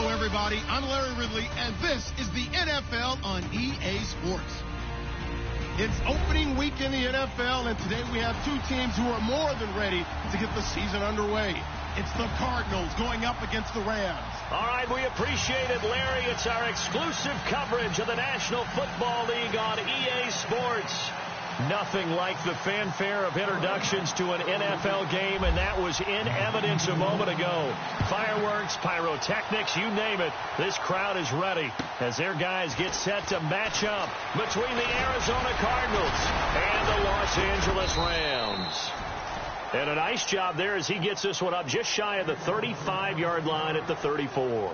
everybody. I'm Larry Ridley, and this is the NFL on EA Sports. It's opening week in the NFL, and today we have two teams who are more than ready to get the season underway. It's the Cardinals going up against the Rams. All right, we appreciate it, Larry. It's our exclusive coverage of the National Football League on EA Sports. Nothing like the fanfare of introductions to an NFL game, and that was in evidence a moment ago. Fireworks, pyrotechnics, you name it. This crowd is ready as their guys get set to match up between the Arizona Cardinals and the Los Angeles Rams. And a nice job there as he gets this one up just shy of the 35-yard line at the 34.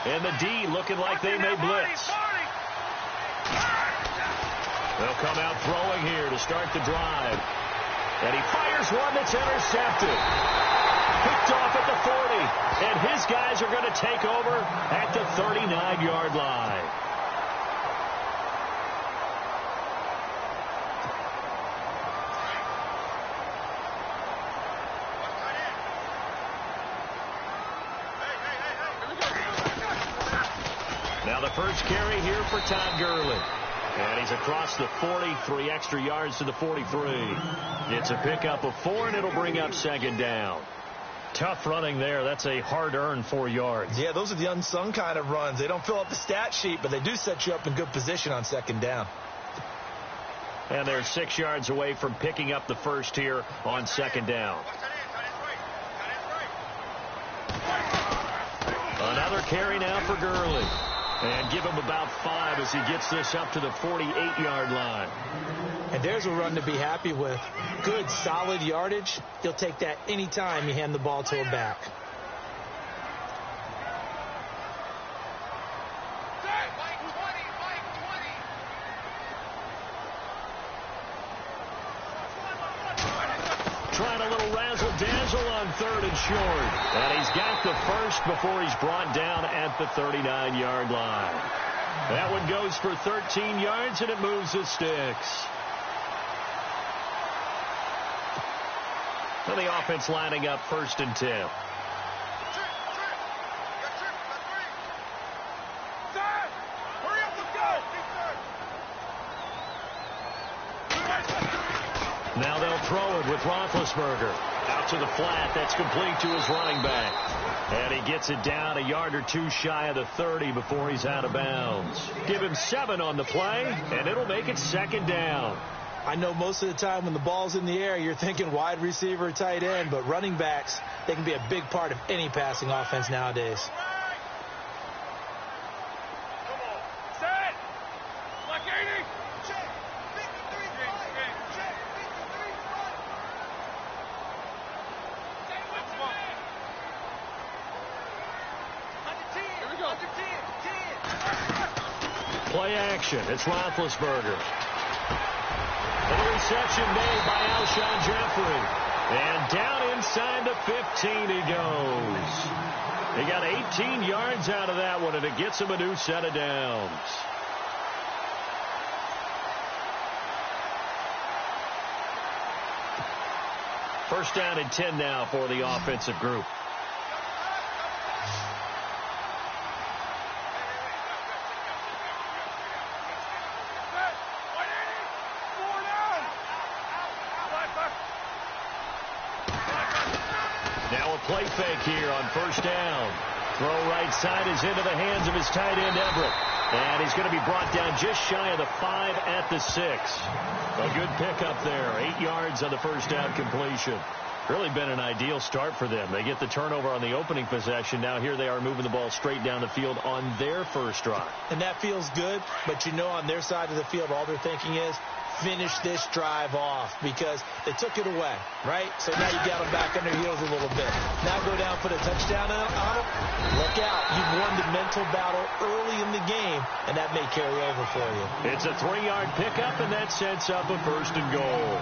And the D looking like they may blitz. They'll come out throwing here to start the drive. And he fires one that's intercepted. Picked off at the 40. And his guys are going to take over at the 39-yard line. Now the first carry here for Todd Gurley. And he's across the 40, 3 extra yards to the 43. It's a pickup of 4, and it'll bring up second down. Tough running there. That's a hard-earned 4 yards. Yeah, those are the unsung kind of runs. They don't fill up the stat sheet, but they do set you up in good position on second down. And they're 6 yards away from picking up the first here on second down. Another carry now for Gurley. And give him about 5 as he gets this up to the 48-yard line. And there's a run to be happy with. Good, solid yardage. He'll take that anytime you hand the ball to him back. Trying a little razzle-dazzle on 3rd and short. And he's got the first before he's brought down at the 39-yard line. That one goes for 13 yards, and it moves the sticks. And the offense lining up 1st and 10. Now they'll throw it with Roethlisberger. Out to the flat. That's complete to his running back. And he gets it down a yard or 2 shy of the 30 before he's out of bounds. Give him 7 on the play, and it'll make it second down. I know most of the time when the ball's in the air, you're thinking wide receiver, tight end, but running backs, they can be a big part of any passing offense nowadays. Play action. It's Roethlisberger. And the reception made by Alshon Jeffrey. And down inside the 15 he goes. He got 18 yards out of that one, and it gets him a new set of downs. First down and 10 now for the offensive group. Now a play fake here on first down. Throw right side is into the hands of his tight end, Everett. And he's going to be brought down just shy of the 5 at the 6. A good pickup there. 8 yards on the first down completion. Really been an ideal start for them. They get the turnover on the opening possession. Now here they are moving the ball straight down the field on their first drive. And that feels good, but you know on their side of the field all they're thinking is finish this drive off because they took it away, right? So now you got them back on their heels a little bit. Now go down for the touchdown on them. Look out. You've won the mental battle early in the game, and that may carry over for you. It's a 3-yard pickup, and that sets up a 1st and goal.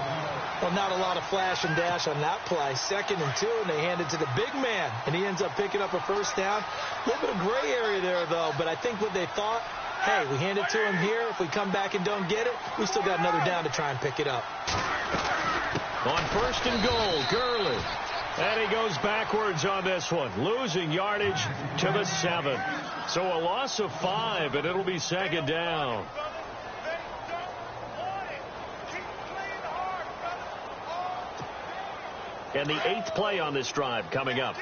Well, not a lot of flash and dash on that play. 2nd and 2, and they hand it to the big man, and he ends up picking up a 1st down. A little bit of gray area there, though, but I think what they thought, hey, we hand it to him here. If we come back and don't get it, we still got another down to try and pick it up. On 1st and goal, Gurley. And he goes backwards on this one, losing yardage to the 7. So a loss of 5, and it'll be 2nd down. And the 8th play on this drive coming up.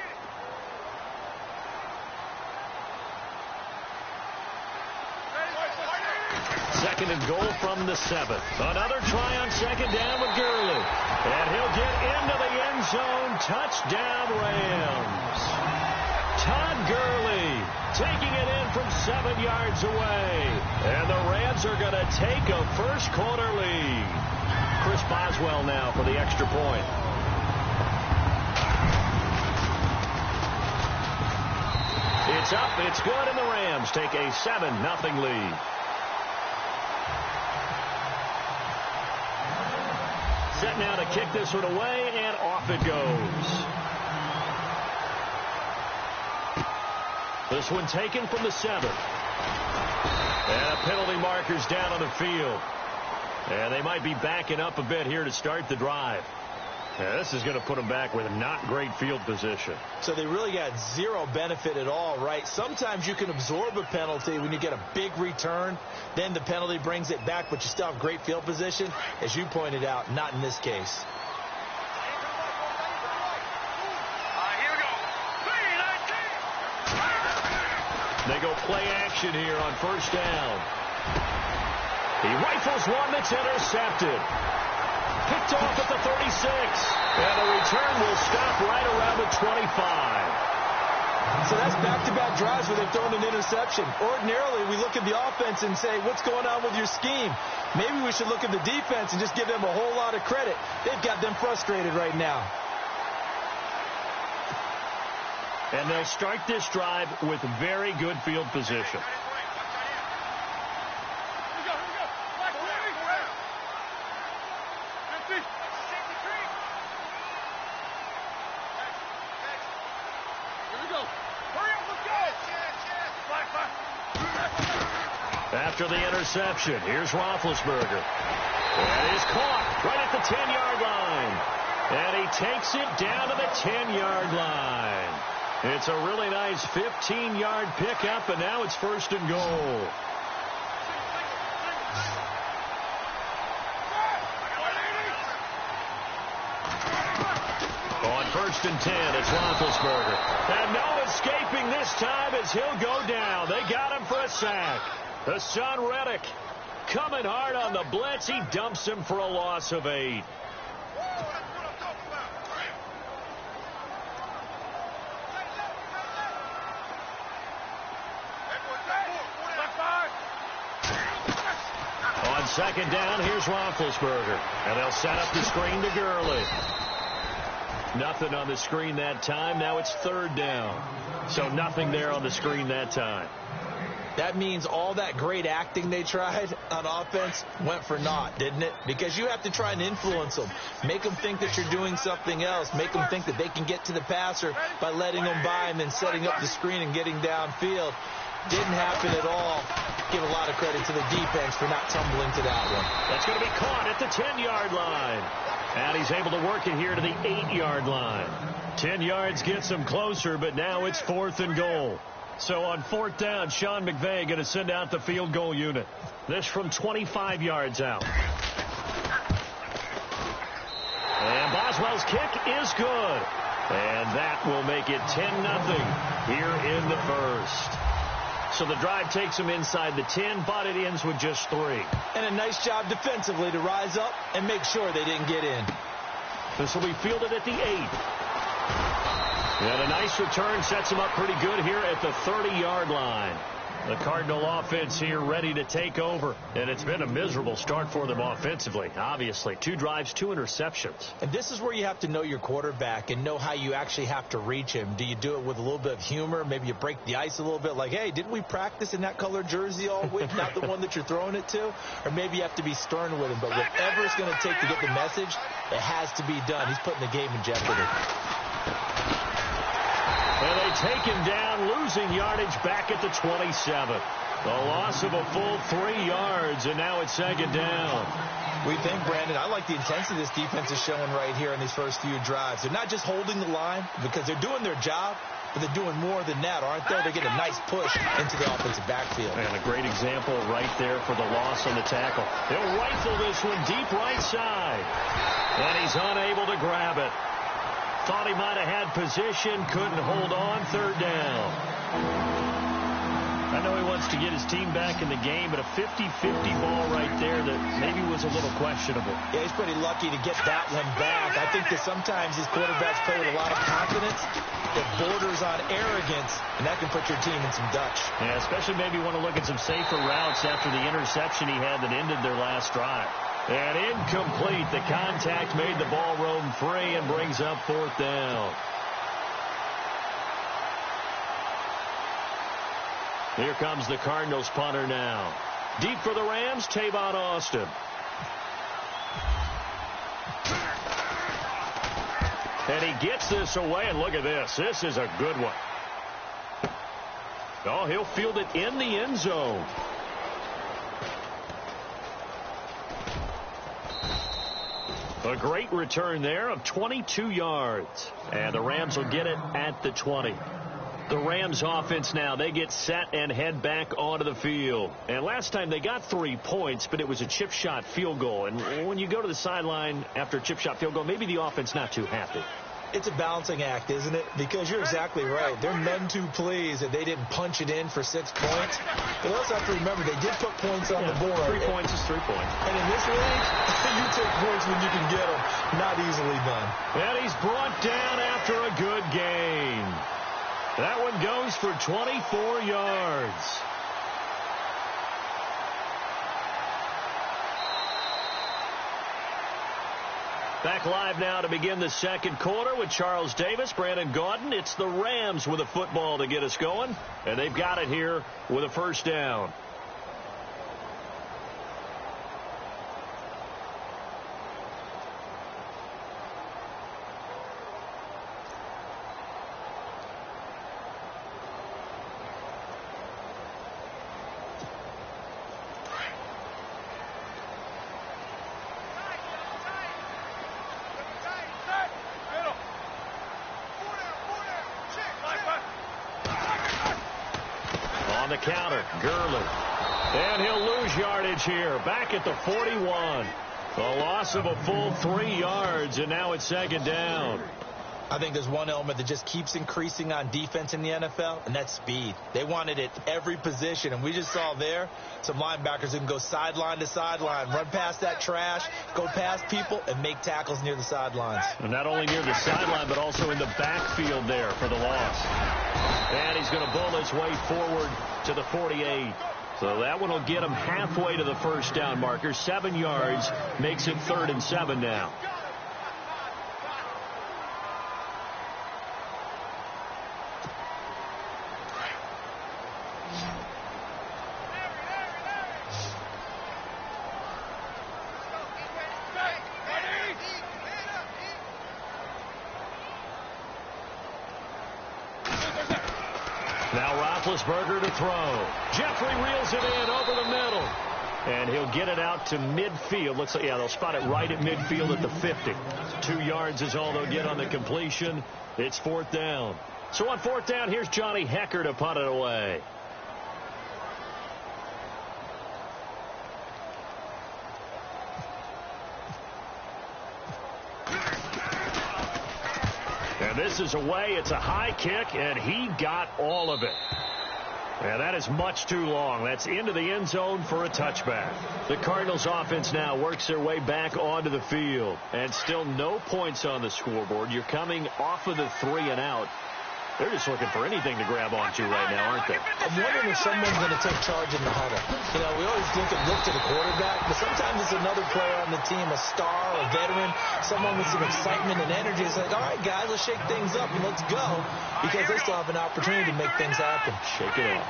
Second and goal from the 7th. Another try on 2nd down with Gurley. And he'll get into the end zone. Touchdown, Rams. Todd Gurley taking it in from 7 yards away. And the Rams are going to take a first-quarter lead. Chris Boswell now for the extra point. It's up, it's good, and the Rams take a 7-0 lead. Set now to kick this one away, and off it goes. This one taken from the 7th. And a penalty marker's down on the field. And they might be backing up a bit here to start the drive. Yeah, this is going to put them back with not great field position. So they really got zero benefit at all, right? Sometimes you can absorb a penalty when you get a big return. Then the penalty brings it back, but you still have great field position. As you pointed out, not in this case. They go play action here on 1st down. He rifles one that's intercepted. Picked off at the 36. And the return will stop right around the 25. So that's back-to-back drives where they've thrown an interception. Ordinarily, we look at the offense and say, what's going on with your scheme? Maybe we should look at the defense and just give them a whole lot of credit. They've got them frustrated right now. And they'll start this drive with very good field position. After the interception, here's Roethlisberger. And he's caught right at the 10-yard line. And he takes it down to the 10-yard line. It's a really nice 15-yard pickup, and now it's 1st and goal. On 1st and 10, it's Roethlisberger. And no escaping this time as he'll go down. They got him for a sack. Hassan Reddick coming hard on the blitz. He dumps him for a loss of 8. On 2nd down, here's Roethlisberger. And they'll set up the screen to Gurley. Nothing on the screen that time. Now it's 3rd down. So nothing there on the screen that time. That means all that great acting they tried on offense went for naught, didn't it? Because you have to try and influence them. Make them think that you're doing something else. Make them think that they can get to the passer by letting them by and then setting up the screen and getting downfield. Didn't happen at all. Give a lot of credit to the defense for not tumbling to that one. That's going to be caught at the 10-yard line. And he's able to work it here to the 8-yard line. 10 yards gets him closer, but now it's 4th and goal. So on 4th down, Sean McVay going to send out the field goal unit. This from 25 yards out. And Boswell's kick is good. And that will make it 10-0 here in the 1st. So the drive takes him inside the 10, but it ends with just 3. And a nice job defensively to rise up and make sure they didn't get in. This will be fielded at the 8. And a nice return sets him up pretty good here at the 30-yard line. The Cardinal offense here ready to take over. And it's been a miserable start for them offensively, obviously. 2 drives, 2 interceptions. And this is where you have to know your quarterback and know how you actually have to reach him. Do you do it with a little bit of humor? Maybe you break the ice a little bit like, hey, didn't we practice in that colored jersey all week? Not the one that you're throwing it to? Or maybe you have to be stern with him. But whatever it's going to take to get the message, it has to be done. He's putting the game in jeopardy. And they take him down, losing yardage back at the 27. The loss of a full 3 yards, and now it's 2nd down. We think, Brandon, I like the intensity this defense is showing right here in these first few drives. They're not just holding the line because they're doing their job, but they're doing more than that, aren't they? They're getting a nice push into the offensive backfield. And a great example right there for the loss on the tackle. He'll rifle this one deep right side. And he's unable to grab it. Thought he might have had position, couldn't hold on, 3rd down. I know he wants to get his team back in the game, but a 50-50 ball right there that maybe was a little questionable. Yeah, he's pretty lucky to get that one back. I think that sometimes these quarterbacks play with a lot of confidence that borders on arrogance, and that can put your team in some Dutch. Yeah, especially maybe want to look at some safer routes after the interception he had that ended their last drive. And incomplete. The contact made the ball roam free and brings up 4th down. Here comes the Cardinals punter now. Deep for the Rams, Tavon Austin. And he gets this away, and look at this. This is a good one. Oh, he'll field it in the end zone. A great return there of 22 yards. And the Rams will get it at the 20. The Rams offense now, they get set and head back onto the field. And last time they got 3 points, but it was a chip shot field goal. And when you go to the sideline after a chip shot field goal, maybe the offense not too happy. It's a balancing act, isn't it? Because you're exactly right. They're none too pleased that they didn't punch it in for 6 points. But you also have to remember they did put points on the board. 3 points is 3 points. And in this league, you take points when you can get them. Not easily done. And he's brought down after a good game. That one goes for 24 yards. Back live now to begin the 2nd quarter with Charles Davis, Brandon Gaudin. It's the Rams with a football to get us going, and they've got it here with a 1st down. On the counter, Gurley. And he'll lose yardage here. Back at the 41. A loss of a full 3 yards, and now it's 2nd down. I think there's one element that just keeps increasing on defense in the NFL, and that's speed. They want it at every position, and we just saw there some linebackers who can go sideline to sideline, run past that trash, go past people, and make tackles near the sidelines. And not only near the sideline, but also in the backfield there for the loss. And he's going to bull his way forward to the 48. So that one will get him halfway to the 1st down marker. 7 yards makes it 3rd and 7 now. Now Roethlisberger to throw. Jeffrey reels it in over the middle. And he'll get it out to midfield. Looks like, yeah, they'll spot it right at midfield at the 50. 2 yards is all they'll get on the completion. It's 4th down. So on 4th down, here's Johnny Hecker to punt it away. And this is away. It's a high kick, and he got all of it. And that is much too long. That's into the end zone for a touchback. The Cardinals offense now works their way back onto the field. And still no points on the scoreboard. You're coming off of the 3 and out. They're just looking for anything to grab onto right now, aren't they? I'm wondering if someone's going to take charge in the huddle. You know, we always look to the quarterback, but sometimes it's another player on the team, a star, a veteran, someone with some excitement and energy. It's like, all right, guys, let's shake things up and let's go, because they still have an opportunity to make things happen. Shake it up.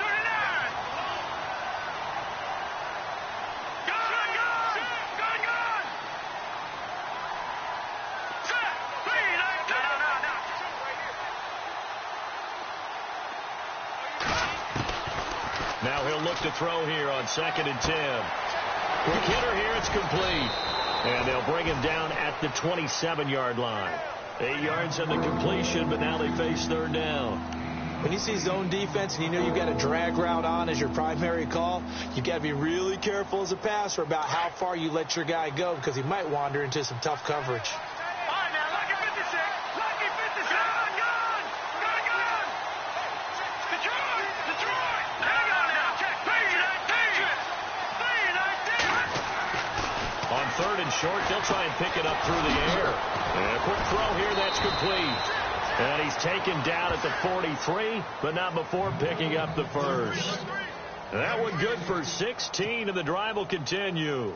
Now he'll look to throw here on 2nd and 10. Quick hitter here, it's complete. And they'll bring him down at the 27-yard line. 8 yards on the completion, but now they face 3rd down. When you see zone defense and you know you've got a drag route on as your primary call, you've got to be really careful as a passer about how far you let your guy go, because he might wander into some tough coverage. On 3rd and short, they'll try and pick it up through the air. And a quick throw here, that's complete. And he's taken down at the 43, but not before picking up the first. That one good for 16, and the drive will continue.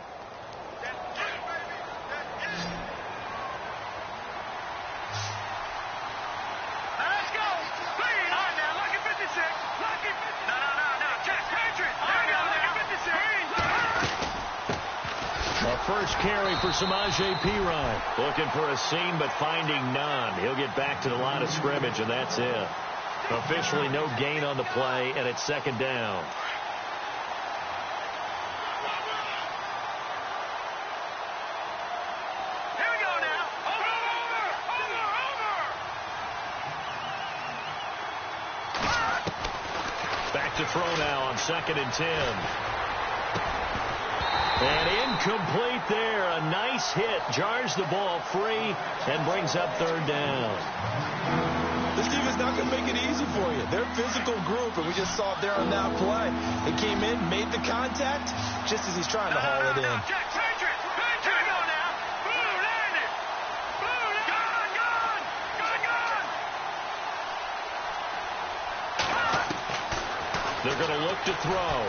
First carry for Samaje Perine. Looking for a seam, but finding none. He'll get back to the line of scrimmage, and that's it. Officially no gain on the play, and it's 2nd down. Here we go now. Over. Back to throw now on 2nd and 10. And incomplete there. A nice hit. Jars the ball free and brings up 3rd down. This team is not going to make it easy for you. They're a physical group, and we just saw it there on that play. They came in, made the contact, just as he's trying to haul it in. They're going to look to throw.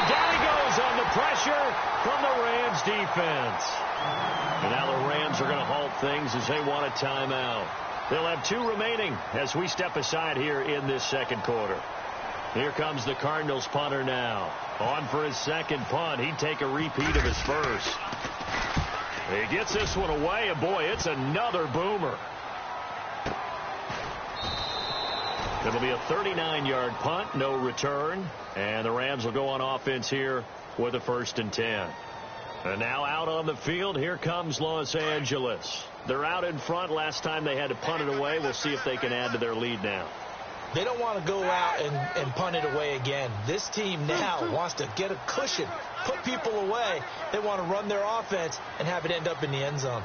Down he goes on the pressure from the Rams defense. And now the Rams are going to halt things as they want a timeout. They'll have 2 remaining as we step aside here in this 2nd quarter. Here comes the Cardinals punter now. On for his 2nd punt. He'd take a repeat of his first. He gets this one away, and boy, it's another boomer. It'll be a 39-yard punt, no return. And the Rams will go on offense here with a 1st and 10. And now out on the field, here comes Los Angeles. They're out in front. Last time they had to punt it away. We'll see if they can add to their lead now. They don't want to go out and punt it away again. This team now wants to get a cushion, put people away. They want to run their offense and have it end up in the end zone.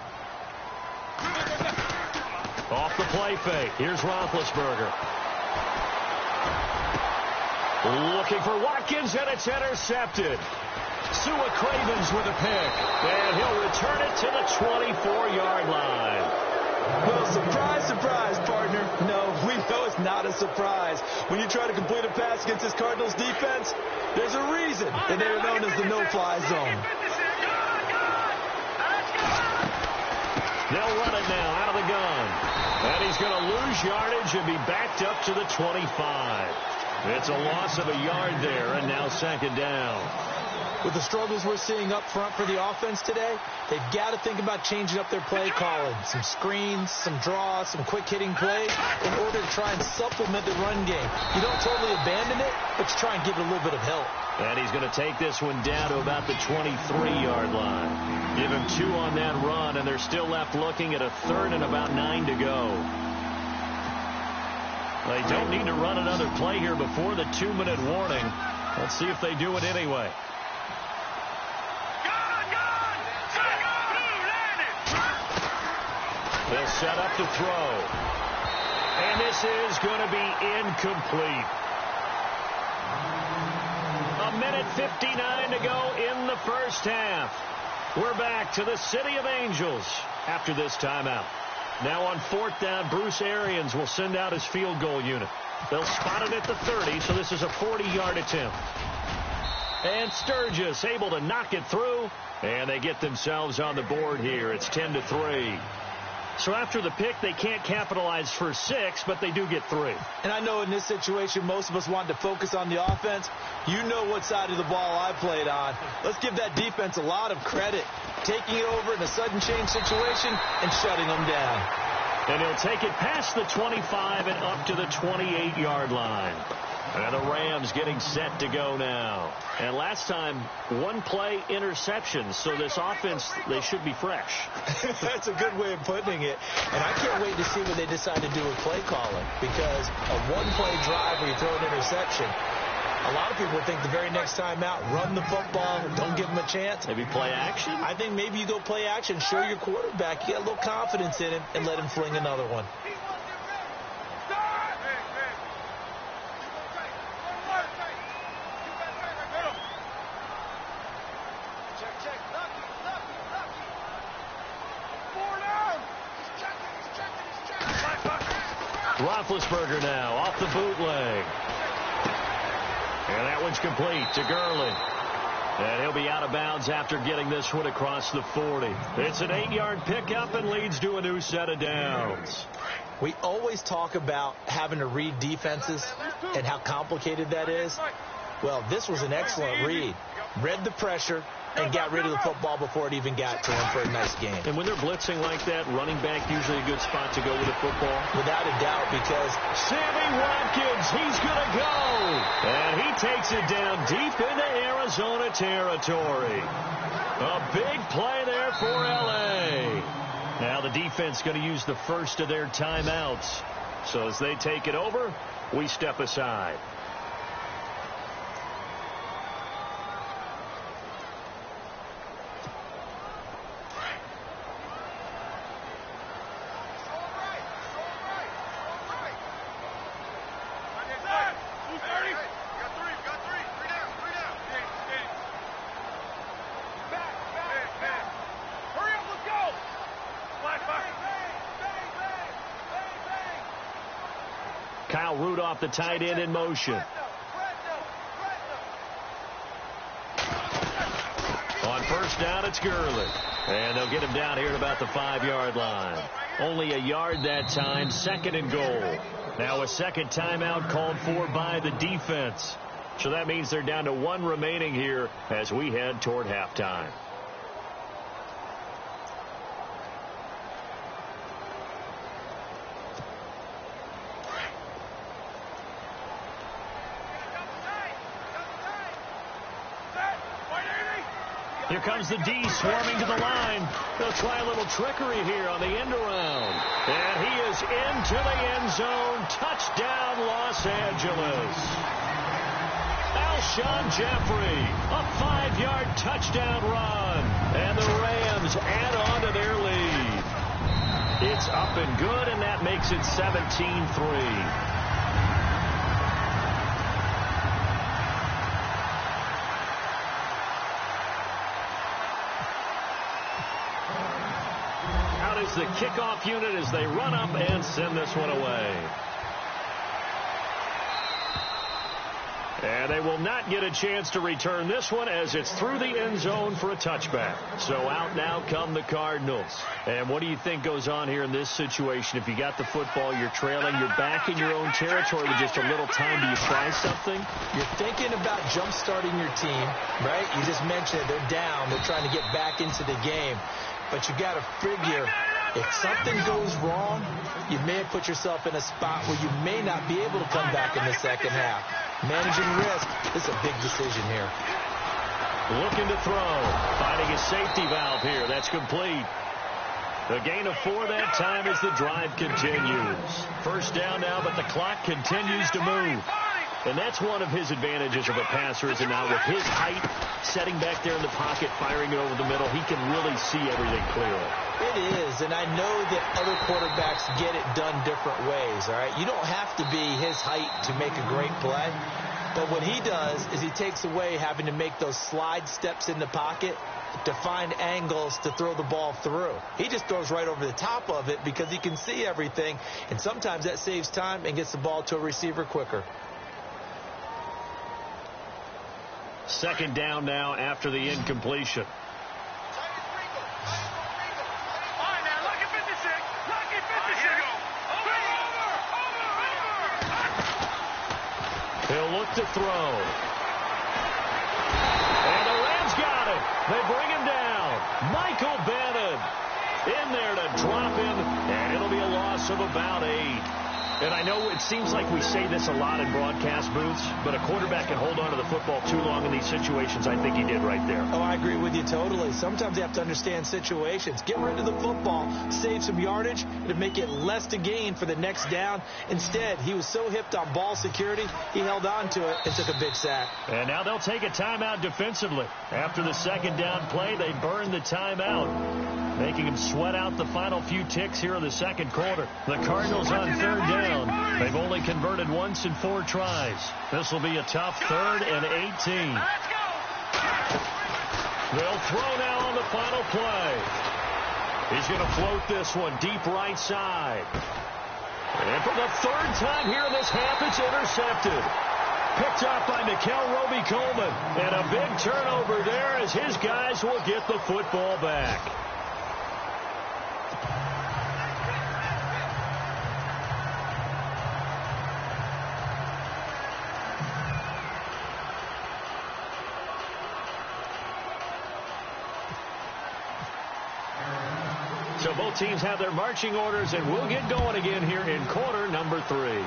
Off the play fake. Here's Roethlisberger. Looking for Watkins, and it's intercepted. Sua Cravens with a pick, and he'll return it to the 24-yard line. Well, surprise, surprise, partner. No, we know it's not a surprise. When you try to complete a pass against this Cardinals defense, there's a reason that they are known as the no-fly zone. They'll run it now out of the gun. And he's going to lose yardage and be backed up to the 25. It's a loss of a yard there, and now 2nd down. With the struggles we're seeing up front for the offense today, they've got to think about changing up their play calling. Some screens, some draws, some quick-hitting plays in order to try and supplement the run game. You don't totally abandon it, but you try and give it a little bit of help. And he's going to take this one down to about the 23-yard line. Give him 2 on that run, and they're still left looking at a 3rd and about 9 to go. They don't need to run another play here before the 2-minute warning. Let's see if they do it anyway. They'll set up to throw. And this is going to be incomplete. 1:59 to go in the first half. We're back to the City of Angels after this timeout. Now on 4th down, Bruce Arians will send out his field goal unit. They'll spot it at the 30, so this is a 40-yard attempt. And Sturgis able to knock it through, and they get themselves on the board here. It's 10-3. So after the pick, they can't capitalize for 6, but they do get 3. And I know in this situation, most of us want to focus on the offense. You know what side of the ball I played on. Let's give that defense a lot of credit, taking it over in a sudden change situation and shutting them down. And he'll take it past the 25 and up to the 28-yard line. And the Rams getting set to go now. And last time, one-play interception. So this offense, they should be fresh. That's a good way of putting it. And I can't wait to see what they decide to do with play calling. Because a one-play drive where you throw an interception, a lot of people would think the very next time out, run the football, don't give them a chance. Maybe play action? I think maybe you go play action, show your quarterback you got a little confidence in him, and let him fling another one. Roethlisberger now off the bootleg. And that one's complete to Gurley. And he'll be out of bounds after getting this one across the 40. It's an 8-yard pickup and leads to a new set of downs. We always talk about having to read defenses and how complicated that is. Well, this was an excellent read. Read the pressure and got rid of the football before it even got to him for a nice game. And when they're blitzing like that, running back usually a good spot to go with the football. Without a doubt, because Sammy Watkins, he's going to go. And he takes it down deep into Arizona territory. A big play there for L.A. Now the defense going to use the first of their timeouts. So as they take it over, we step aside. Kyle Rudolph, the tight end, in motion. On first down, it's Gurley. And they'll get him down here at about the 5-yard line. Only a yard that time, 2nd and goal. Now a second timeout called for by the defense. So that means they're down to 1 remaining here as we head toward halftime. Here comes the D swarming to the line. They'll try a little trickery here on the end around. And he is into the end zone. Touchdown, Los Angeles. Alshon Jeffrey, a 5-yard touchdown run. And the Rams add on to their lead. It's up and good, and that makes it 17-3. The kickoff unit as they run up and send this one away. And they will not get a chance to return this one as it's through the end zone for a touchback. So out now come the Cardinals. And what do you think goes on here in this situation? If you got the football, you're trailing, you're back in your own territory with just a little time. Do you try something? You're thinking about jump-starting your team, right? You just mentioned it. They're down. They're trying to get back into the game. But you got to figure, if something goes wrong, you may have put yourself in a spot where you may not be able to come back in the second half. Managing risk is a big decision here. Looking to throw. Finding a safety valve here. That's complete. The gain of 4 that time as the drive continues. First down now, but the clock continues to move. And that's one of his advantages of a passer, is now with his height, setting back there in the pocket, firing it over the middle, he can really see everything clearly. It is, and I know that other quarterbacks get it done different ways, all right? You don't have to be his height to make a great play, but what he does is he takes away having to make those slide steps in the pocket to find angles to throw the ball through. He just throws right over the top of it because he can see everything, and sometimes that saves time and gets the ball to a receiver quicker. Second down now after the incompletion. He'll look to throw. And the Rams got it. They bring him down. Michael Bannon in there to drop him, and it'll be a loss of about 8. And I know it seems like we say this a lot in broadcast booths, but a quarterback can hold on to the football too long in these situations. I think he did right there. Oh, I agree with you totally. Sometimes you have to understand situations. Get rid of the football, save some yardage, to make it less to gain for the next down. Instead, he was so hipped on ball security, he held on to it and took a big sack. And now they'll take a timeout defensively. After the second down play, they burn the timeout, making him sweat out the final few ticks here in the second quarter. The Cardinals on third down. They've only converted once in 4 tries. This will be a tough 3rd and 18. They'll throw now on the final play. He's going to float this one deep right side. And for the 3rd time here in this half, it's intercepted. Picked up by Mikel Roby-Coleman. And a big turnover there as his guys will get the football back. So both teams have their marching orders, and we'll get going again here in quarter number 3.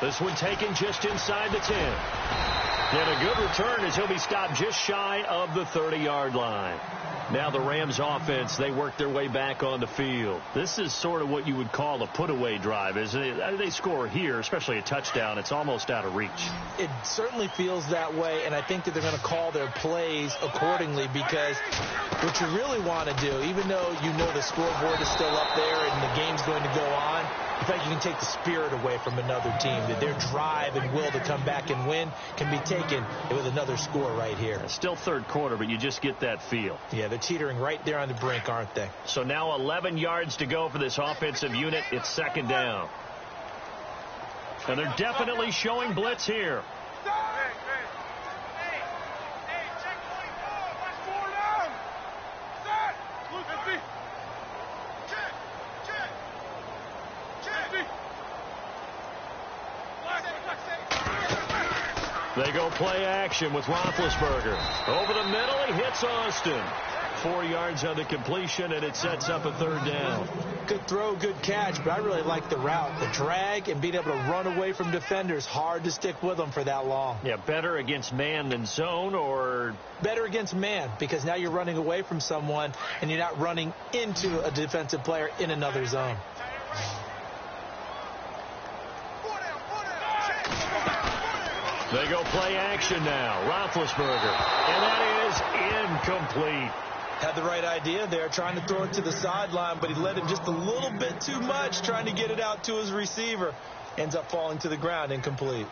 This one taken just inside the 10. And a good return as he'll be stopped just shy of the 30-yard line. Now the Rams offense, they work their way back on the field. This is sort of what you would call a put-away drive, isn't it? They score here, especially a touchdown. It's almost out of reach. It certainly feels that way, and I think that they're going to call their plays accordingly, because what you really want to do, even though you know the scoreboard is still up there and the game's going to go on, in fact, you can take the spirit away from another team, that their drive and will to come back and win can be taken with another score right here. It's still third quarter, but you just get that feel. Yeah, they're teetering right there on the brink, aren't they? So now 11 yards to go for this offensive unit. It's second down. And they're definitely showing blitz here. They go play action with Roethlisberger. Over the middle, he hits Austin. 4 yards on the completion, and it sets up a third down. Good throw, good catch, but I really like the route. The drag and being able to run away from defenders. Hard to stick with them for that long. Yeah, better against man than zone, or? Better against man, because now you're running away from someone, and you're not running into a defensive player in another zone. They go play action now. Roethlisberger. And that is incomplete. Had the right idea there, trying to throw it to the sideline, but he led him just a little bit too much, trying to get it out to his receiver. Ends up falling to the ground, incomplete.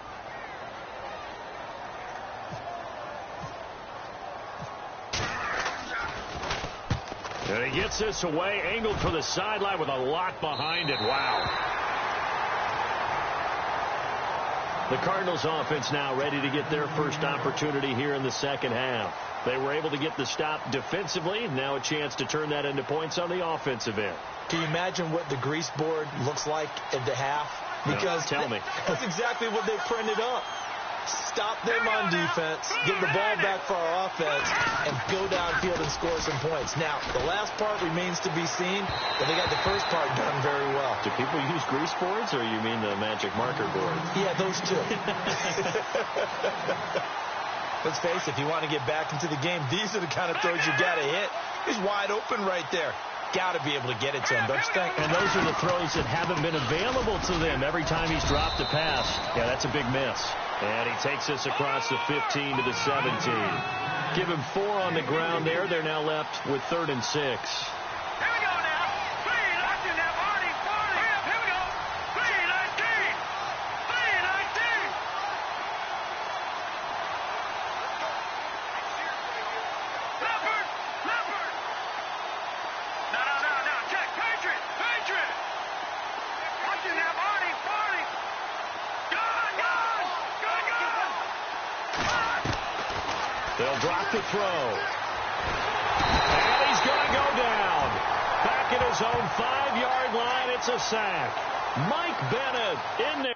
And he gets this away, angled for the sideline with a lot behind it. Wow. The Cardinals offense now ready to get their first opportunity here in the second half. They were able to get the stop defensively. Now a chance to turn that into points on the offensive end. Can you imagine what the grease board looks like at the half? Because no, tell me. That's exactly what they printed up. Stop them on defense, get the ball back for our offense, and go downfield and score some points. Now, the last part remains to be seen, but they got the first part done very well. Do people use grease boards, or you mean the magic marker board? Yeah, those two. Let's face it, if you want to get back into the game, these are the kind of throws you got to hit. He's wide open right there. Got to be able to get it to him, don't you think? And those are the throws that haven't been available to them every time he's dropped a pass. Yeah, that's a big miss. And he takes us across the 15 to the 17. Give him 4 on the ground there. They're now left with 3rd and 6. Here we go now. 3-19 now, Marty. Here we go. 3-19. 3-19. They'll drop the throw. And he's going to go down. Back at his own 5-yard line. It's a sack. Mike Bennett in there.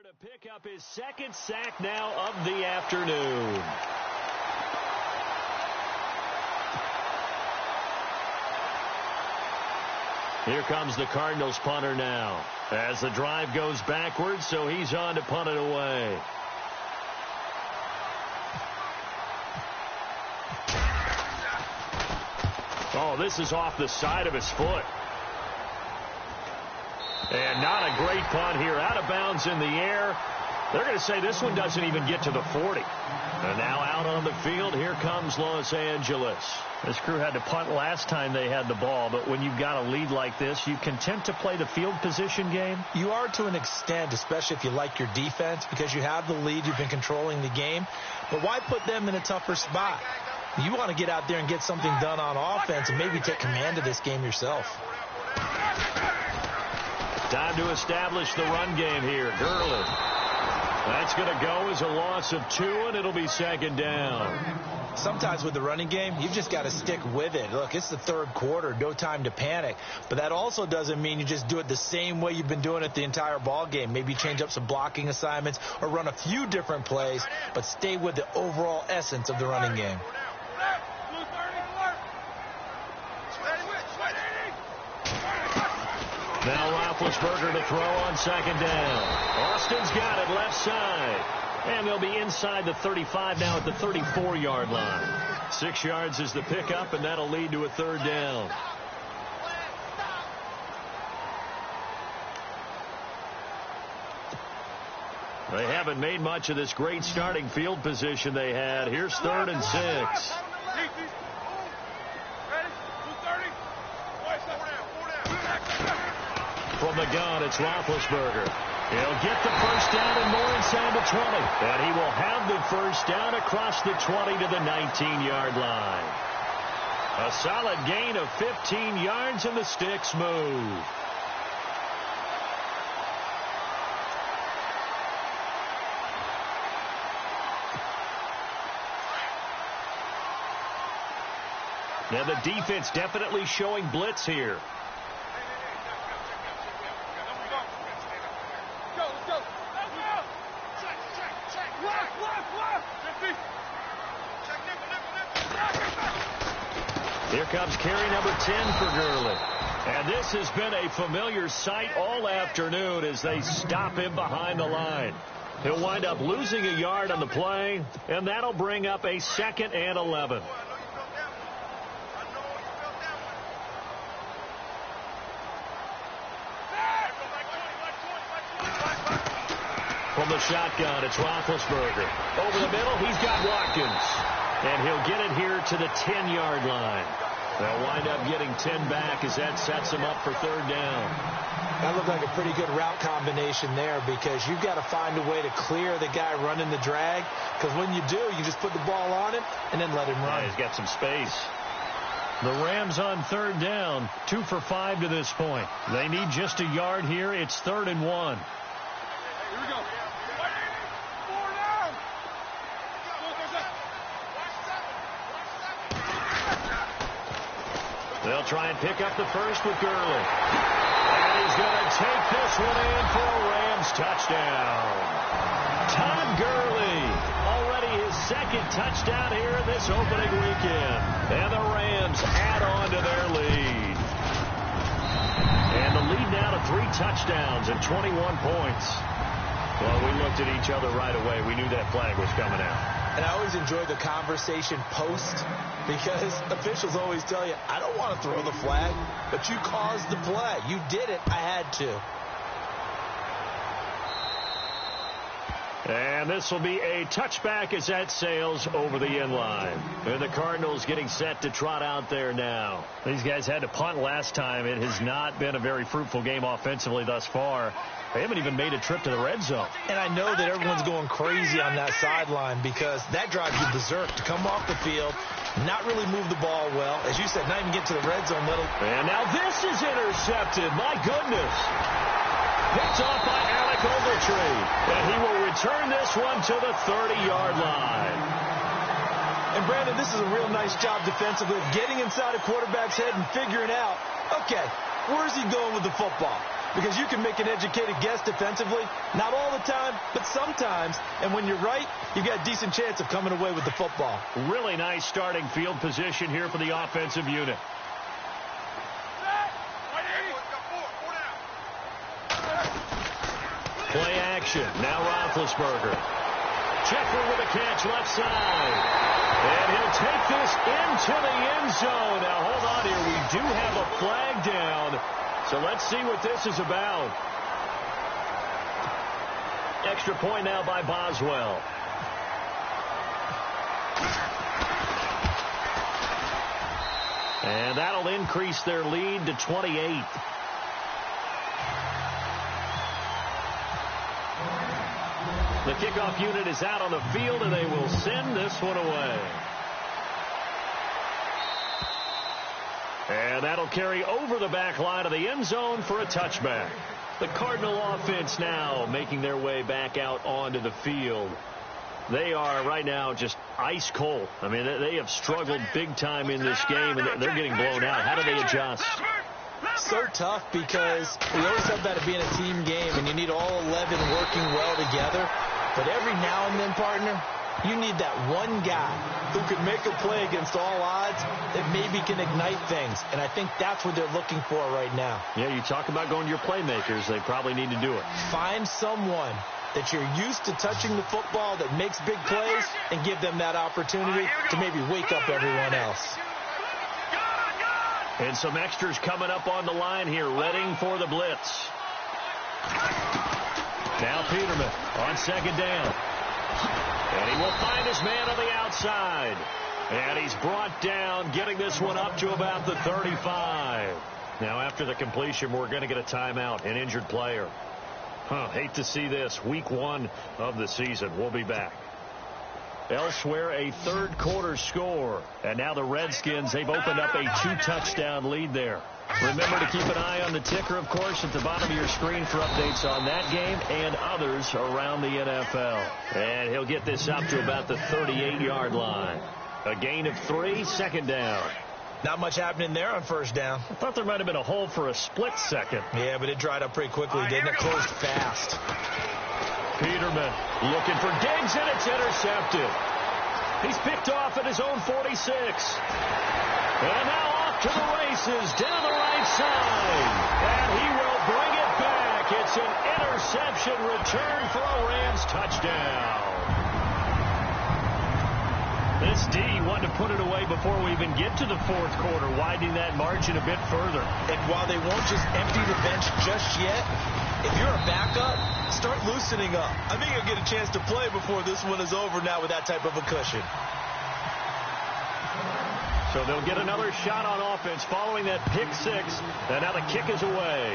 To pick up his second sack now of the afternoon. Here comes the Cardinals punter now as the drive goes backwards, so he's on to punt it away. Oh, this is off the side of his foot. And not a great punt here. Out of bounds in the air. They're going to say this one doesn't even get to the 40. And now out on the field, here comes Los Angeles. This crew had to punt last time they had the ball, but when you've got a lead like this, you content to play the field position game? You are to an extent, especially if you like your defense, because you have the lead, you've been controlling the game. But why put them in a tougher spot? You want to get out there and get something done on offense and maybe take command of this game yourself. Time to establish the run game here. Gurley. That's going to go as a loss of 2, and it'll be second down. Sometimes with the running game, you've just got to stick with it. Look, it's the third quarter, no time to panic. But that also doesn't mean you just do it the same way you've been doing it the entire ball game. Maybe change up some blocking assignments or run a few different plays, but stay with the overall essence of the running game. Now Roethlisberger to throw on second down. Austin's got it left side. And they'll be inside the 35 now at the 34-yard line. 6 yards is the pickup, and that'll lead to a third down. They haven't made much of this great starting field position they had. Here's 3rd and 6. From the gun, it's Roethlisberger. He'll get the first down and more inside the 20. And he will have the first down across the 20 to the 19-yard line. A solid gain of 15 yards, and the sticks move. Now the defense definitely showing blitz here. Here comes carry number 10 for Gurley. And this has been a familiar sight all afternoon as they stop him behind the line. He'll wind up losing a yard on the play, and that'll bring up a 2nd and 11. From the shotgun, it's Roethlisberger. Over the middle, he's got Watkins. And he'll get it here to the 10-yard line. They'll wind up getting 10 back as that sets him up for third down. That looked like a pretty good route combination there because you've got to find a way to clear the guy running the drag. Because when you do, you just put the ball on him and then let him run. Yeah, he's got some space. The Rams on third down, 2 for 5 to this point. They need just a yard here. It's 3rd and 1. Here we go. They'll try and pick up the first with Gurley. And he's going to take this one in for a Rams touchdown. Todd Gurley, already his 2nd touchdown here in this opening weekend. And the Rams add on to their lead. And the lead now to 3 touchdowns and 21 points. Well, we looked at each other right away. We knew that flag was coming out. And I always enjoy the conversation post because officials always tell you, I don't want to throw the flag, but you caused the play. You did it. I had to. And this will be a touchback as that sails over the end line. And the Cardinals getting set to trot out there now. These guys had to punt last time. It has not been a very fruitful game offensively thus far. They haven't even made a trip to the red zone. And I know that everyone's going crazy on that sideline because that drives you berserk to come off the field, not really move the ball well. As you said, not even get to the red zone. And now this is intercepted. My goodness. Picked off by Alec Ogletree. And he will return this one to the 30-yard line. And, Brandon, this is a real nice job defensively of getting inside a quarterback's head and figuring out, okay, where's he going with the football? Because you can make an educated guess defensively. Not all the time, but sometimes. And when you're right, you've got a decent chance of coming away with the football. Really nice starting field position here for the offensive unit. Play action. Now Roethlisberger. Checker with a catch left side. And he'll take this into the end zone. Now, hold on here. We do have a flag down. So let's see what this is about. Extra point now by Boswell. And that'll increase their lead to 28. The kickoff unit is out on the field, and they will send this one away. And that'll carry over the back line of the end zone for a touchback. The Cardinal offense now making their way back out onto the field. They are right now just ice cold. I mean, they have struggled big time in this game, and they're getting blown out. How do they adjust? So tough because we always have that being a team game, and you need all 11 working well together. But every now and then, partner, you need that one guy who can make a play against all odds that maybe can ignite things. And I think that's what they're looking for right now. Yeah, you talk about going to your playmakers. They probably need to do it. Find someone that you're used to touching the football that makes big plays and give them that opportunity to maybe wake up everyone else. And some extras coming up on the line here, readying for the blitz. Now Peterman on second down. And he will find his man on the outside. And he's brought down, getting this one up to about the 35. Now after the completion, we're going to get a timeout, an injured player. Hate to see this. Week 1 of the season. We'll be back. Elsewhere, a third quarter score. And now the Redskins, they've opened up a 2-touchdown lead there. Remember to keep an eye on the ticker, of course, at the bottom of your screen for updates on that game and others around the NFL. And he'll get this up to about the 38-yard line. A gain of 3, second down. Not much happening there on first down. I thought there might have been a hole for a split second. Yeah, but it dried up pretty quickly, didn't it? Closed fast. Peterman looking for Diggs, and it's intercepted. He's picked off at his own 46. And now off to the races down the right side. And he will bring it back. It's an interception return for a Rams touchdown. This D wanted to put it away before we even get to the fourth quarter, widening that margin a bit further. And while they won't just empty the bench just yet, if you're a backup, start loosening up. I think you'll get a chance to play before this one is over now with that type of a cushion. So they'll get another shot on offense following that pick 6. And now the kick is away.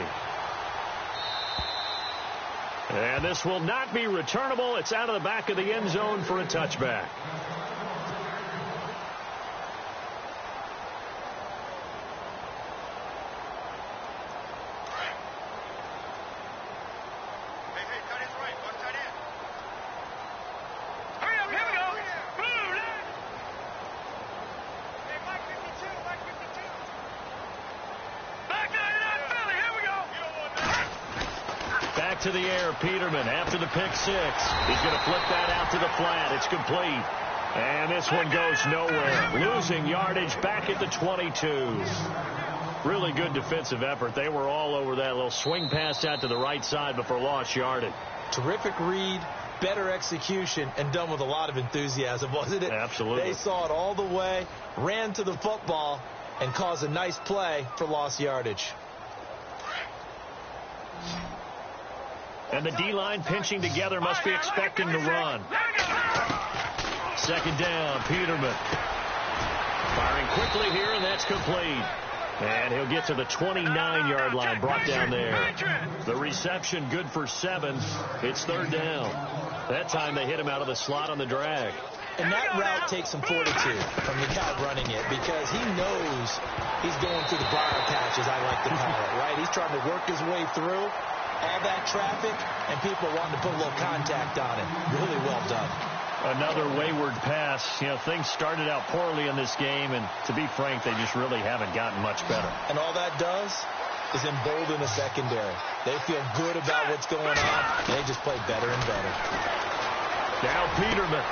And this will not be returnable. It's out of the back of the end zone for a touchback. To the air, Peterman after the pick 6. He's going to flip that out to the flat. It's complete. And this one goes nowhere. Losing yardage back at the 22. Really good defensive effort. They were all over that little swing pass out to the right side before lost yardage. Terrific read, better execution, and done with a lot of enthusiasm, wasn't it? Absolutely. They saw it all the way, ran to the football, and caused a nice play for lost yardage. And the D-line pinching together must be expecting the run. Second down, Peterman. Firing quickly here, and that's complete. And he'll get to the 29-yard line, brought down there. The reception good for 7. It's third down. That time they hit him out of the slot on the drag. And that route takes some fortitude from the guy running it because he knows he's going through the briar patch, as I like to call it, right? He's trying to work his way through all that traffic, and people are wanting to put a little contact on it. Really well done. Another wayward pass. You know, things started out poorly in this game, and to be frank, they just really haven't gotten much better. And all that does is embolden the secondary. They feel good about what's going on, and they just play better and better. Now Peterman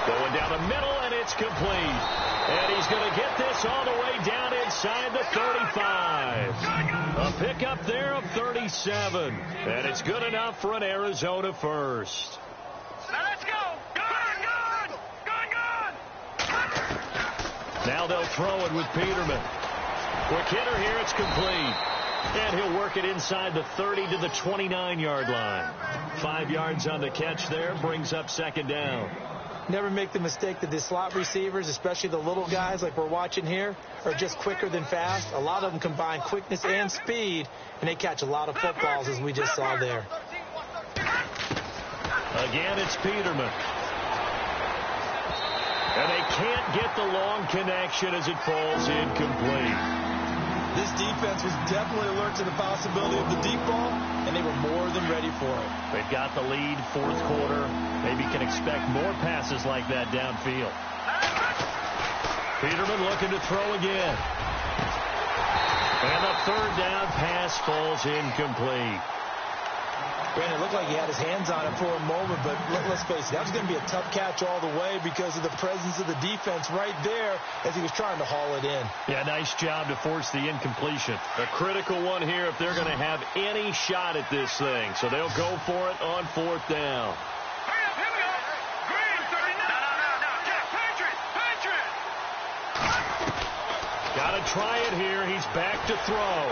going down the middle, and it's complete. And he's going to get this all the way down inside the 35. A pickup there of 37. And it's good enough for an Arizona first. Let's go. Now they'll throw it with Peterman. Quick hitter here, it's complete. And he'll work it inside the 30 to the 29-yard line. 5 yards on the catch there, brings up second down. Never make the mistake that the slot receivers, especially the little guys like we're watching here, are just quicker than fast. A lot of them combine quickness and speed, and they catch a lot of footballs, as we just saw there. Again, it's Peterman. And they can't get the long connection as it falls incomplete. This defense was definitely alert to the possibility of the deep ball, and they were more than ready for it. They've got the lead, fourth quarter. Maybe can expect more passes like that downfield. Peterman looking to throw again. And the third down pass falls incomplete. Brandon, it looked like he had his hands on it for a moment, but let's face it, that was going to be a tough catch all the way because of the presence of the defense right there as he was trying to haul it in. Yeah, nice job to force the incompletion. A critical one here if they're going to have any shot at this thing. So they'll go for it on fourth down. Here we go. Green, 39. No. Patriot. Got to try it here. He's back to throw.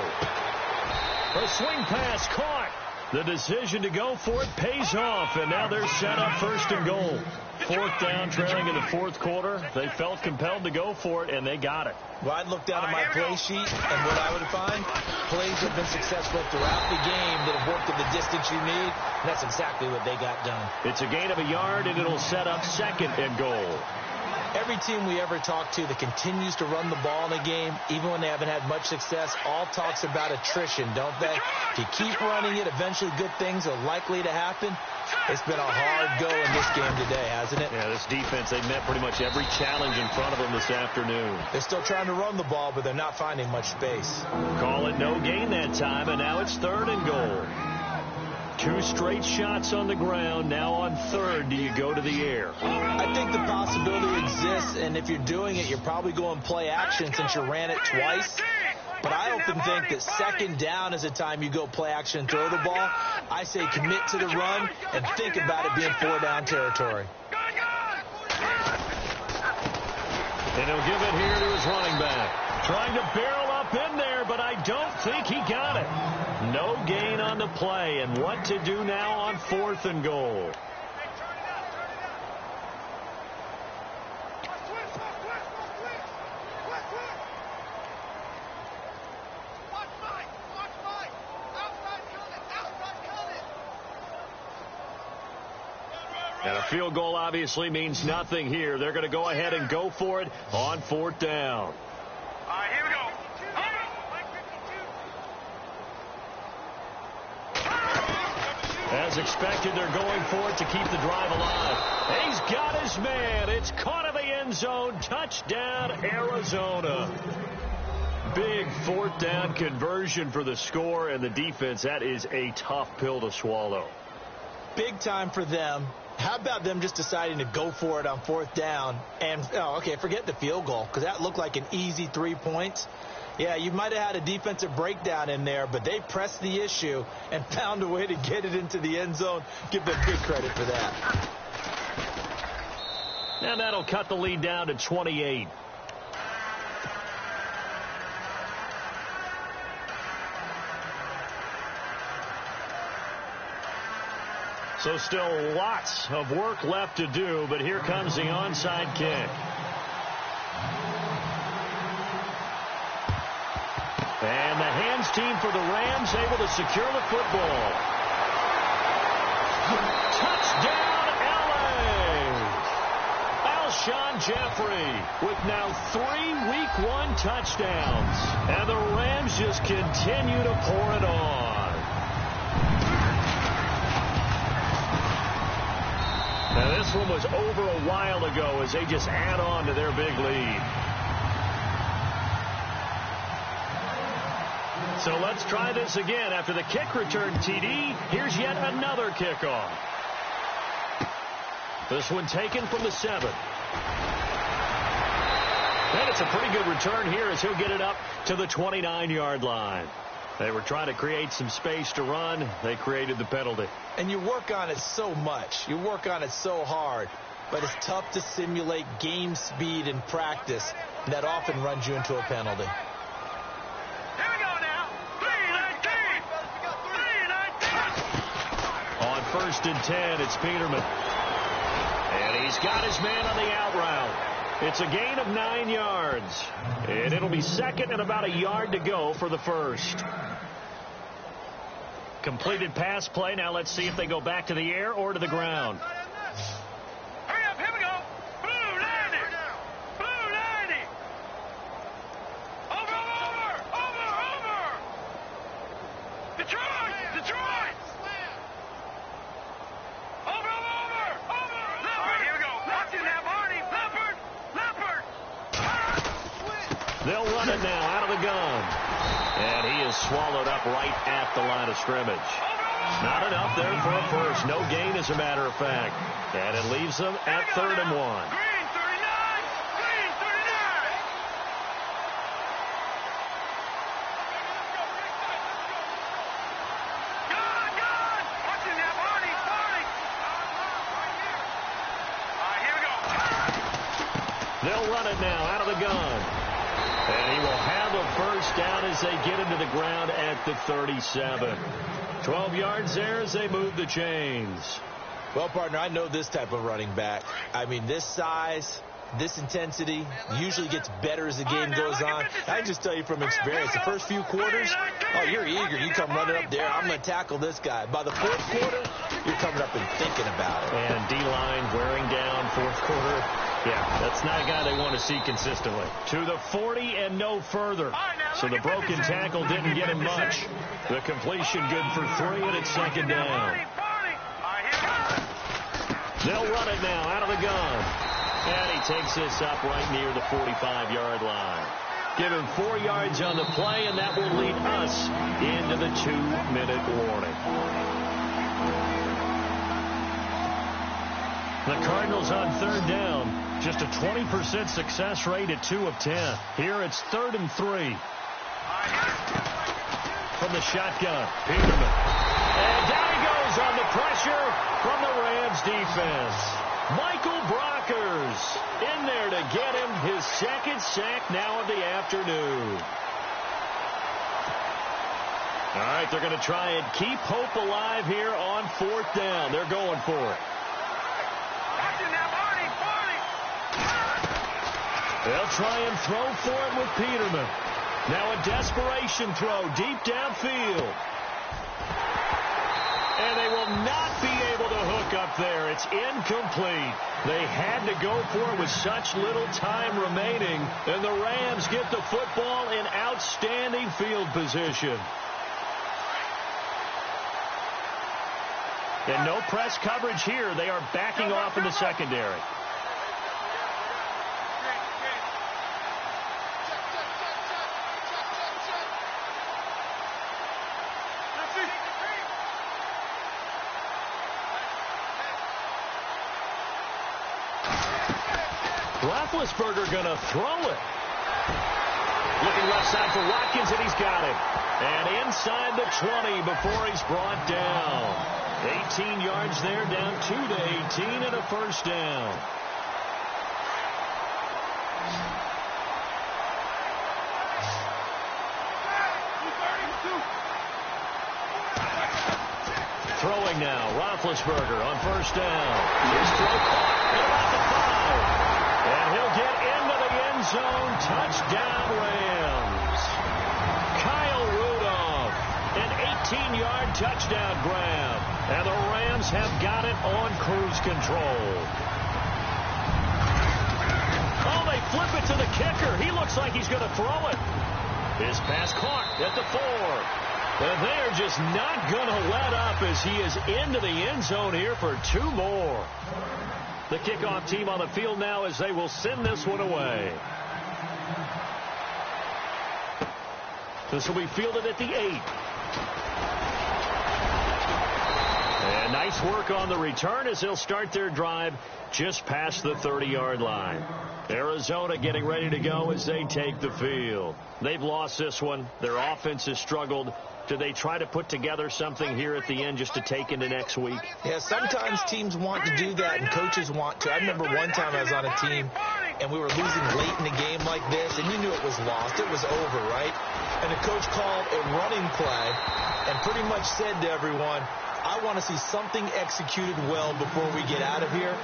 A swing pass caught. The decision to go for it pays off, and now they're set up first and goal. Fourth down, trailing in the fourth quarter. They felt compelled to go for it, and they got it. Well, I'd look down at my play sheet, and what I would find, plays have been successful throughout the game that have worked at the distance you need, and that's exactly what they got done. It's a gain of a yard, and it'll set up second and goal. Every team we ever talk to that continues to run the ball in a game, even when they haven't had much success, all talks about attrition, don't they? If you keep running it, eventually good things are likely to happen. It's been a hard go in this game today, hasn't it? Yeah, this defense, they've met pretty much every challenge in front of them this afternoon. They're still trying to run the ball, but they're not finding much space. Call it no gain that time, and now it's third and goal. 2 straight shots on the ground. Now on third, do you go to the air? I think the possibility exists, and if you're doing it, you're probably going play action since you ran it twice. But I often think that second down is the time you go play action and throw the ball. I say commit to the run and think about it being 4-down territory. And he'll give it here to his running back. Trying to barrel up in there, but I don't think he got it. No gain on the play, and what to do now on fourth and goal. And a field goal obviously means nothing here. They're going to go ahead and go for it on fourth down. All right, here we go. As expected, they're going for it to keep the drive alive. And he's got his man. It's caught in the end zone. Touchdown, Arizona. Big fourth down conversion for the score and the defense. That is a tough pill to swallow. Big time for them. How about them just deciding to go for it on fourth down? And, forget the field goal, because that looked like an easy 3 points. Yeah, you might have had a defensive breakdown in there, but they pressed the issue and found a way to get it into the end zone. Give them big credit for that. And that'll cut the lead down to 28. So still lots of work left to do, but here comes the onside kick. And the hands team for the Rams able to secure the football. Touchdown, L.A. Alshon Jeffrey with now 3 Week 1 touchdowns. And the Rams just continue to pour it on. Now this one was over a while ago as they just add on to their big lead. So let's try this again. After the kick return TD, here's yet another kickoff. This one taken from the 7. And it's a pretty good return here as he'll get it up to the 29-yard line. They were trying to create some space to run. They created the penalty. And you work on it so much. You work on it so hard. But it's tough to simulate game speed in practice. And that often runs you into a penalty. On 1st and 10, it's Peterman. And he's got his man on the out route. It's a gain of 9 yards. And it'll be second and about a yard to go for the first. Completed pass play. Now let's see if they go back to the air or to the ground. Hurry up, here we go. Blue 90. Blue 90. Over. Detroit. Over. All right, here we go. Watching that, Marty. Leopard. They'll run it now out of the gun. And he is swallowed up right at the line of scrimmage. Not enough there for a first. No gain, as a matter of fact. And it leaves them at 3rd and 1. Green 39. Gun. Watching that, Marty. All right, here we go. They'll run it now out of the gun. And he will have a first down as they get into the ground at the 37. 12 yards there as they move the chains. Well, partner, I know this type of running back. I mean, this size, this intensity usually gets better as the game goes on. I can just tell you from experience, the first few quarters, oh, you're eager. You come running up there. I'm going to tackle this guy. By the 4th quarter, you're coming up and thinking about it. And D-line wearing down 4th quarter. Yeah, that's not a guy they want to see consistently. To the 40 and no further. So the broken tackle didn't get him much. The completion good for 3, and it's 2nd down. They'll run it now out of the gun. And he takes this up right near the 45-yard line. Give him 4 yards on the play, and that will lead us into the 2-minute warning. The Cardinals on 3rd down. Just a 20% success rate at 2 of 10. Here it's 3rd and 3. From the shotgun, Peterman. And down he goes on the pressure from the Rams defense. Michael Brockers in there to get him his 2nd sack now of the afternoon. All right, they're going to try and keep hope alive here on 4th down. They're going for it. They'll try and throw for it with Peterman. Now a desperation throw deep downfield. And they will not be able to hook up there. It's incomplete. They had to go for it with such little time remaining. And the Rams get the football in outstanding field position. And no press coverage here. They are backing off in the secondary. Roethlisberger going to throw it. Looking left side for Watkins, and he's got it. And inside the 20 before he's brought down. 18 yards there, down 2 to 18, and a first down. Throwing throwing now. Roethlisberger on first down. His throw caught at about the 5. And he'll get into the end zone. Touchdown, Rams. Kyle Rudolph, an 18-yard touchdown grab. And the Rams have got it on cruise control. Oh, they flip it to the kicker. He looks like he's going to throw it. His pass caught at the 4. And they're just not going to let up as he is into the end zone here for 2 more. The kickoff team on the field now as they will send this one away. This will be fielded at the 8. And nice work on the return as they'll start their drive just past the 30-yard line. Arizona getting ready to go as they take the field. They've lost this one. Their offense has struggled. Do they try to put together something here at the end just to take into next week? Yeah, sometimes teams want to do that and coaches want to. I remember one time I was on a team and we were losing late in a game like this, and you knew it was lost. It was over, right? And the coach called a running play and pretty much said to everyone, I want to see something executed well before we get out of here.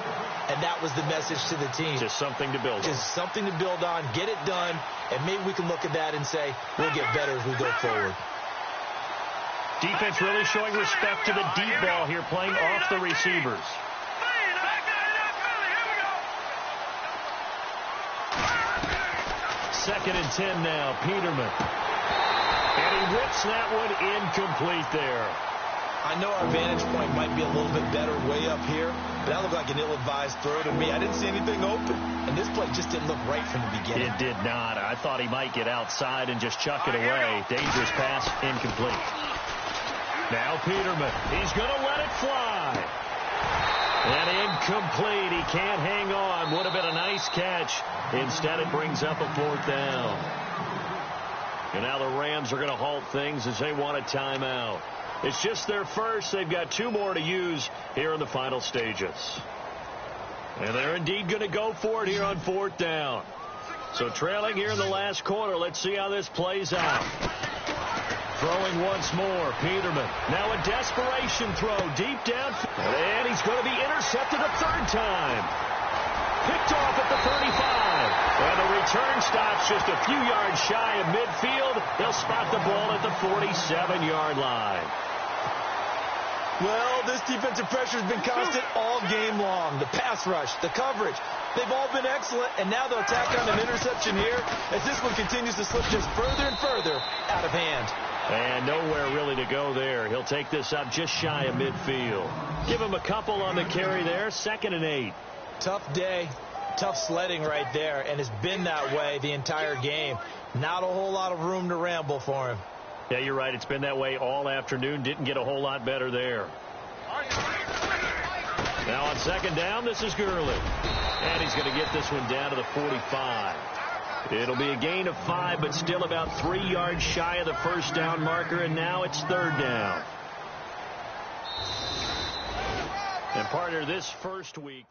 And that was the message to the team. Just something to build on. Just something to build on, get it done, and maybe we can look at that and say, we'll get better as we go forward. Defense really showing respect to the deep ball here, playing off the receivers. Second and 10 now, Peterman. And he rips that one incomplete there. I know our vantage point might be a little bit better way up here, but that looked like an ill-advised throw to me. I didn't see anything open, and this play just didn't look right from the beginning. It did not. I thought he might get outside and just chuck it away. Dangerous pass, incomplete. Now Peterman, he's going to let it fly. And incomplete. He can't hang on. Would have been a nice catch. Instead, it brings up a 4th down. And now the Rams are going to halt things as they want a timeout. It's just their first. They've got 2 more to use here in the final stages. And they're indeed going to go for it here on 4th down. So trailing here in the last quarter. Let's see how this plays out. Throwing once more, Peterman. Now a desperation throw deep down. And he's going to be intercepted a 3rd time. Picked off at the 35. And the return stops just a few yards shy of midfield. They'll spot the ball at the 47-yard line. Well, this defensive pressure has been constant all game long. The pass rush, the coverage, they've all been excellent, and now they'll tack on an interception here as this one continues to slip just further and further out of hand. And nowhere really to go there. He'll take this up just shy of midfield. Give him a couple on the carry there. 2nd and 8. Tough day, tough sledding right there, and it's been that way the entire game. Not a whole lot of room to ramble for him. Yeah, you're right. It's been that way all afternoon. Didn't get a whole lot better there. Now on 2nd down, this is Gurley. And he's going to get this one down to the 45. It'll be a gain of 5, but still about 3 yards shy of the 1st down marker, and now it's 3rd down. And partner, this first week...